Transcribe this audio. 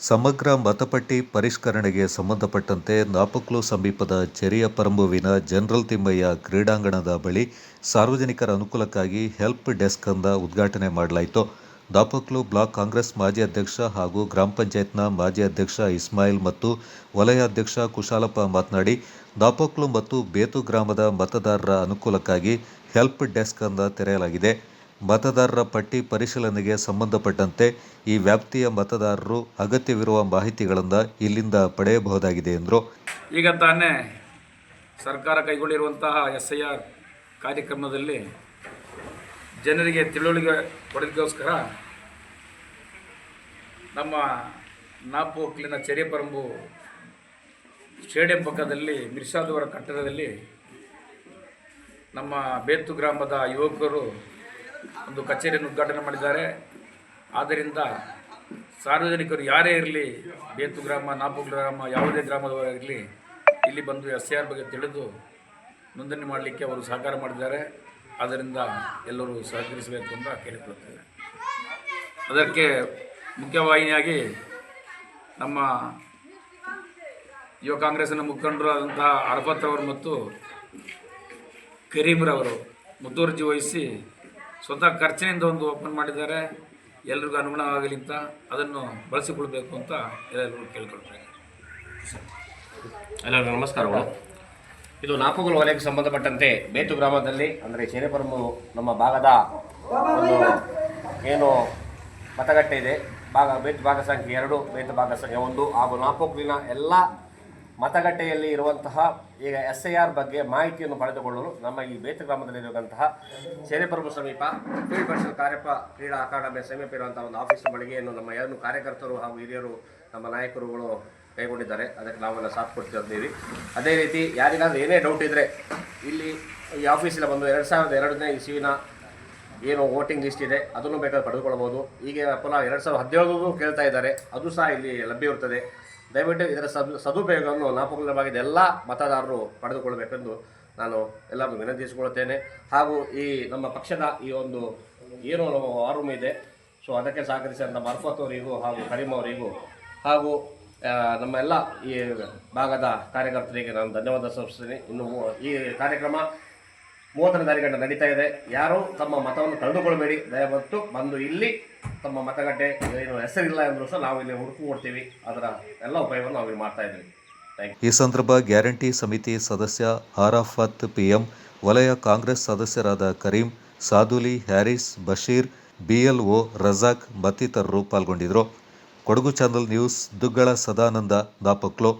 ಸಮಗ್ರ ಮತಪಟ್ಟಿ ಪರಿಷ್ಕರಣೆಗೆ ಸಂಬಂಧಪಟ್ಟಂತೆ ನಾಪಕ್ಲು ಸಮೀಪದ ಚೆರಿಯಪರಂಬುವಿನ ಜನರಲ್ ತಿಮ್ಮಯ್ಯ ಕ್ರೀಡಾಂಗಣದ ಬಳಿ ಸಾರ್ವಜನಿಕರ ಅನುಕೂಲಕ್ಕಾಗಿ ಹೆಲ್ಪ್ ಡೆಸ್ಕ್ ಅನ್ನು ಉದ್ಘಾಟನೆ ಮಾಡಲಾಯಿತು. ನಾಪಕ್ಲು ಬ್ಲಾಕ್ ಕಾಂಗ್ರೆಸ್ ಮಾಜಿ ಅಧ್ಯಕ್ಷ ಹಾಗೂ ಗ್ರಾಮ ಪಂಚಾಯತ್ನ ಮಾಜಿ ಅಧ್ಯಕ್ಷ ಇಸ್ಮಾಯಿಲ್ ಮತ್ತು ವಲಯ ಅಧ್ಯಕ್ಷ ಕುಶಾಲಪ್ಪ ಮಾತನಾಡಿ, ನಾಪಕ್ಲು ಮತ್ತು ಬೇತು ಗ್ರಾಮದ ಮತದಾರರ ಅನುಕೂಲಕ್ಕಾಗಿ ಹೆಲ್ಪ್ ಡೆಸ್ಕ್ ಅನ್ನು ತೆರೆಯಲಾಗಿದೆ. ಮತದಾರರ ಪಟ್ಟಿ ಪರಿಶೀಲನೆಗೆ ಸಂಬಂಧಪಟ್ಟಂತೆ ಈ ವ್ಯಾಪ್ತಿಯ ಮತದಾರರು ಅಗತ್ಯವಿರುವ ಮಾಹಿತಿಗಳನ್ನು ಇಲ್ಲಿಂದ ಪಡೆಯಬಹುದಾಗಿದೆ ಎಂದರು. ಈಗ ತಾನೇ ಸರ್ಕಾರ ಕೈಗೊಂಡಿರುವಂತಹ SIR ಕಾರ್ಯಕ್ರಮದಲ್ಲಿ ಜನರಿಗೆ ತಿಳುವಳಿಕೆ ಕೊಡೋದಕ್ಕೋಸ್ಕರ ನಮ್ಮ ನಾಪೋಕ್ಲಿನ ಚೆರಿಯಪರಂಬು ಸ್ಟೇಡಿಯಂ ಪಕ್ಕದಲ್ಲಿ ಮಿರ್ಷಾದವರ ಕಟ್ಟಡದಲ್ಲಿ ನಮ್ಮ ಬೇತು ಗ್ರಾಮದ ಯುವಕರು ಒಂದು ಕಚೇರಿಯನ್ನು ಉದ್ಘಾಟನೆ ಮಾಡಿದ್ದಾರೆ. ಆದ್ದರಿಂದ ಸಾರ್ವಜನಿಕರು ಯಾರೇ ಇರಲಿ, ಬೇತು ಗ್ರಾಮ, ನಾಪಕ್ಲು ಗ್ರಾಮ, ಯಾವುದೇ ಗ್ರಾಮದವರಿರಲಿ, ಇಲ್ಲಿ ಬಂದು SIR ಬಗ್ಗೆ ತಿಳಿದು ನೋಂದಣಿ ಮಾಡಲಿಕ್ಕೆ ಅವರು ಸಹಕಾರ ಮಾಡಿದ್ದಾರೆ. ಆದ್ದರಿಂದ ಎಲ್ಲರೂ ಸಹಕರಿಸಬೇಕು ಅಂತ ಕೇಳಿಕೊಳ್ಳುತ್ತೇವೆ. ಅದಕ್ಕೆ ಮುಖ್ಯವಾಹಿನಿಯಾಗಿ ನಮ್ಮ ಯುವ ಕಾಂಗ್ರೆಸ್ಸಿನ ಮುಖಂಡರಾದಂತಹ ಅರಫತ್ ಅವರು ಮತ್ತು ಕರೀಮ್ರವರು ಮುತುವರ್ಜಿ ವಹಿಸಿ ಸ್ವತಃ ಖರ್ಚಿನಿಂದ ಒಂದು ಓಪನ್ ಮಾಡಿದ್ದಾರೆ. ಎಲ್ರಿಗೂ ಅನುಗುಣವಾಗಲಿ ಅಂತ ಅದನ್ನು ಬಳಸಿಕೊಳ್ಬೇಕು ಅಂತ ಎಲ್ಲರಿಗೂ ಕೇಳ್ಕೊಳ್ತಾರೆ. ಎಲ್ಲರಿಗೂ ನಮಸ್ಕಾರಗಳು. ಇದು ನಾಪಕ್ಲು ವಲಯಕ್ಕೆ ಸಂಬಂಧಪಟ್ಟಂತೆ ಬೇತು ಗ್ರಾಮದಲ್ಲಿ ಅಂದರೆ ಚೆರಿಯಪರಂಬು ನಮ್ಮ ಭಾಗದ ಒಂದು ಏನು ಮತಗಟ್ಟೆ ಇದೆ, ಬೇತು ಭಾಗ ಸಂಖ್ಯೆ 2, ಬೇತು ಭಾಗ ಸಂಖ್ಯೆ 1 ಹಾಗೂ ನಾಪಕ್ಲಿನ ಎಲ್ಲ ಮತಗಟ್ಟೆಯಲ್ಲಿ ಇರುವಂತಹ ಈಗ SIR ಬಗ್ಗೆ ಮಾಹಿತಿಯನ್ನು ಪಡೆದುಕೊಳ್ಳಲು ನಮ್ಮ ಈ ಬೇತು ಗ್ರಾಮದಲ್ಲಿರುವಂತಹ ಚೆರಿಯಪರಂಬು ಸಮೀಪ ಫೀಲ್ಡ್ ಮಾರ್ಷಲ್ ಕಾರ್ಯಪ್ಪ ಕ್ರೀಡಾ ಅಕಾಡೆಮಿ ಸಮೀಪ ಇರುವಂತಹ ಒಂದು ಆಫೀಸ್ ಬಳಿಗೆಯನ್ನು ನಮ್ಮ ಎರಡು ಕಾರ್ಯಕರ್ತರು ಹಾಗೂ ಹಿರಿಯರು ನಮ್ಮ ನಾಯಕರುಗಳು ಕೈಗೊಂಡಿದ್ದಾರೆ. ಅದಕ್ಕೆ ನಾವೆಲ್ಲ ಸಾಥ್ ಕೊಡ್ತಿದ್ದೀವಿ. ಅದೇ ರೀತಿ ಯಾರಿಗಾದ್ರೂ ಏನೇ ಡೌಟ್ ಇದ್ದರೆ ಇಲ್ಲಿ ಈ ಆಫೀಸಿಗೆ ಬಂದು 2002ನೇ ಇಸ್ವಿನ ಏನು ವೋಟಿಂಗ್ ಲಿಸ್ಟ್ ಇದೆ ಅದನ್ನು ಬೇಕಾದ್ರೆ ಪಡೆದುಕೊಳ್ಳಬಹುದು. ಈಗ ಪುನಃ 2017 ಕೇಳ್ತಾ ಇದ್ದಾರೆ, ಅದು ಸಹ ಇಲ್ಲಿ ಲಭ್ಯವಿರುತ್ತದೆ. ದಯವಿಟ್ಟು ಇದರ ಸದುಪಯೋಗವನ್ನು ನಾಪಕ್ಲು ಭಾಗದ ಎಲ್ಲ ಮತದಾರರು ಪಡೆದುಕೊಳ್ಳಬೇಕೆಂದು ನಾನು ಎಲ್ಲರೂ ವಿನಂತಿಸಿಕೊಳ್ಳುತ್ತೇನೆ. ಹಾಗೂ ಈ ನಮ್ಮ ಪಕ್ಷದ ಈ ಒಂದು ಏನು ವಾರ್ ರೂಮ್ ಇದೆ, ಸೊ ಅದಕ್ಕೆ ಸಹಕರಿಸಿದಂಥ ಅರ್ಫತ್ ಅವರಿಗೂ ಹಾಗೂ ಕರೀಮ್ ಅವರಿಗೂ ಹಾಗೂ ನಮ್ಮ ಎಲ್ಲ ಈ ಭಾಗದ ಕಾರ್ಯಕರ್ತರಿಗೆ ನಾನು ಧನ್ಯವಾದ ಸಲ್ಲಿಸ್ತೀನಿ. ಇನ್ನು ಈ ಕಾರ್ಯಕ್ರಮ 30ನೇ ತಾರೀಖು ನಡೀತಾ ಇದೆ. ಯಾರೂ ತಮ್ಮ ಮತವನ್ನು ಕಳೆದುಕೊಳ್ಳಬೇಡಿ. ದಯವಿಟ್ಟು ಬಂದು ಇಲ್ಲಿ ತಮ್ಮ ಮತಗಟ್ಟೆ ಏನು ಹೆಸರಿಲ್ಲ ಎಂದರೂ ಸಹ ನಾವು ಇಲ್ಲಿ ಹುಡುಕೊಡ್ತೀವಿ. ಅದರ ಎಲ್ಲ ಉಪಯೋಗವನ್ನು ನಾವು ಇಲ್ಲಿ ಮಾಡ್ತಾ ಇದ್ದೀವಿ. ಈ ಸಂದರ್ಭ ಗ್ಯಾರಂಟಿ ಸಮಿತಿ ಸದಸ್ಯ ಅರಫತ್ PM, ವಲಯ ಕಾಂಗ್ರೆಸ್ ಸದಸ್ಯರಾದ ಕರೀಂ, ಸಾದುಲಿ, ಹ್ಯಾರಿಸ್, ಬಶೀರ್, BLO ರಜಾಕ್ ಮತ್ತಿತರರು ಪಾಲ್ಗೊಂಡಿದ್ದರು. Kodagu channel news, Duggala Sadananda, Napoklu.